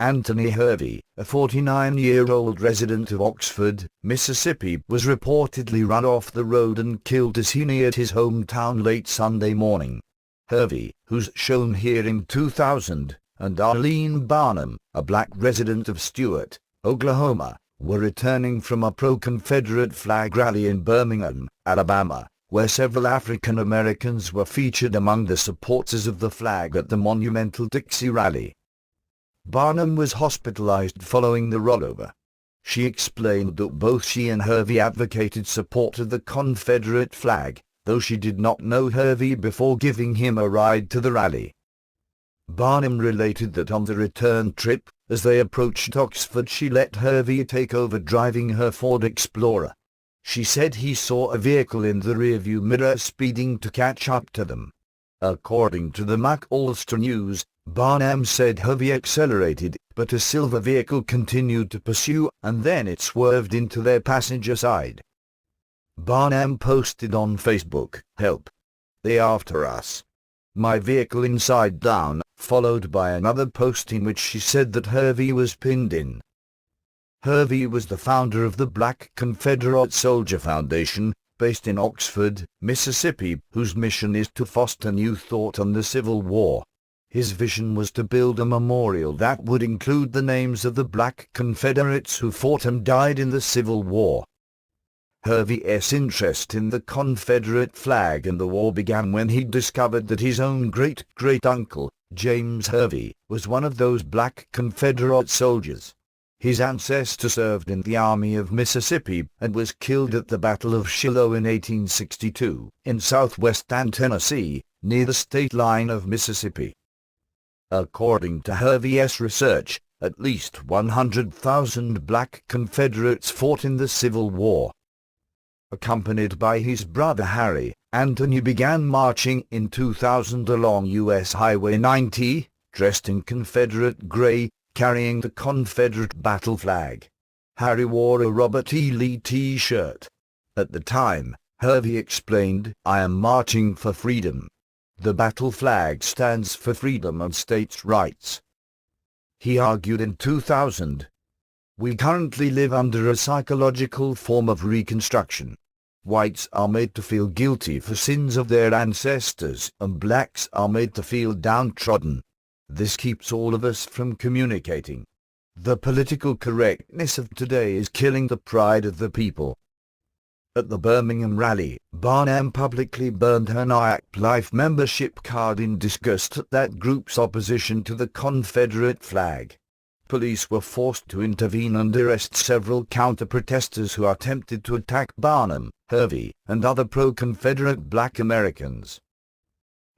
Anthony Hervey, a 49-year-old resident of Oxford, Mississippi, was reportedly run off the road and killed as he neared his hometown late Sunday morning. Hervey, who's shown here in 2000, and Arlene Barnum, a black resident of Stuart, Oklahoma, were returning from a pro-Confederate flag rally in Birmingham, Alabama, where several African Americans were featured among the supporters of the flag at the Monumental Dixie rally. Barnum was hospitalized following the rollover. She explained that both she and Hervey advocated support of the Confederate flag, though she did not know Hervey before giving him a ride to the rally. Barnum related that on the return trip, as they approached Oxford, she let Hervey take over driving her Ford Explorer. She said he saw a vehicle in the rearview mirror speeding to catch up to them. According to the McAlester News, Barnum said Hervey accelerated, but a silver vehicle continued to pursue, and then it swerved into their passenger side. Barnum posted on Facebook, "Help! They after us. My vehicle inside down," followed by another post in which she said that Hervey was pinned in. Hervey was the founder of the Black Confederate Soldier Foundation, based in Oxford, Mississippi, whose mission is to foster new thought on the Civil War. His vision was to build a memorial that would include the names of the black Confederates who fought and died in the Civil War. Hervey's interest in the Confederate flag and the war began when he discovered that his own great-great-uncle, James Hervey, was one of those black Confederate soldiers. His ancestor served in the Army of Mississippi and was killed at the Battle of Shiloh in 1862, in southwestern Tennessee, near the state line of Mississippi. According to Hervey's research, at least 100,000 black Confederates fought in the Civil War. Accompanied by his brother Harry, Anthony began marching in 2000 along U.S. Highway 90, dressed in Confederate gray, carrying the Confederate battle flag. Harry wore a Robert E. Lee T-shirt. At the time, Hervey explained, "I am marching for freedom. The battle flag stands for freedom and states' rights." He argued in 2000, "We currently live under a psychological form of Reconstruction. Whites are made to feel guilty for sins of their ancestors, and blacks are made to feel downtrodden. This keeps all of us from communicating. The political correctness of today is killing the pride of the people." At the Birmingham rally, Barnum publicly burned her NYAC Life membership card in disgust at that group's opposition to the Confederate flag. Police were forced to intervene and arrest several counter-protesters who attempted to attack Barnum, Hervey, and other pro-Confederate black Americans.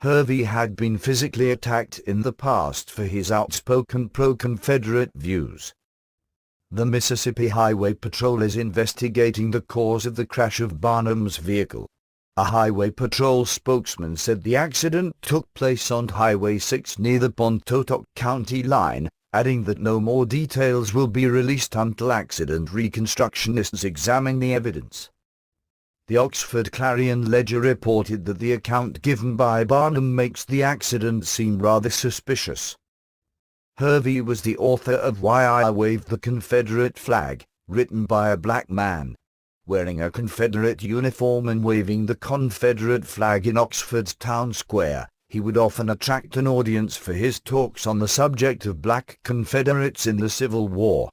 Hervey had been physically attacked in the past for his outspoken pro-Confederate views. The Mississippi Highway Patrol is investigating the cause of the crash of Barnum's vehicle. A Highway Patrol spokesman said the accident took place on Highway 6 near the Pontotoc County line, adding that no more details will be released until accident reconstructionists examine the evidence. The Oxford Clarion Ledger reported that the account given by Barnum makes the accident seem rather suspicious. Hervey was the author of "Why I Waved the Confederate Flag," written by a black man. Wearing a Confederate uniform and waving the Confederate flag in Oxford's town square, he would often attract an audience for his talks on the subject of black Confederates in the Civil War.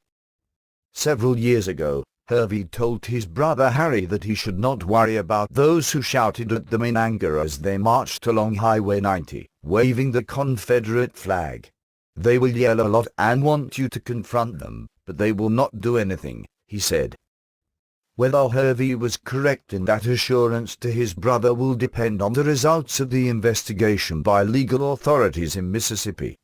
Several years ago, Hervey told his brother Harry that he should not worry about those who shouted at them in anger as they marched along Highway 90, waving the Confederate flag. "They will yell a lot and want you to confront them, but they will not do anything," he said. Whether Hervey was correct in that assurance to his brother will depend on the results of the investigation by legal authorities in Mississippi.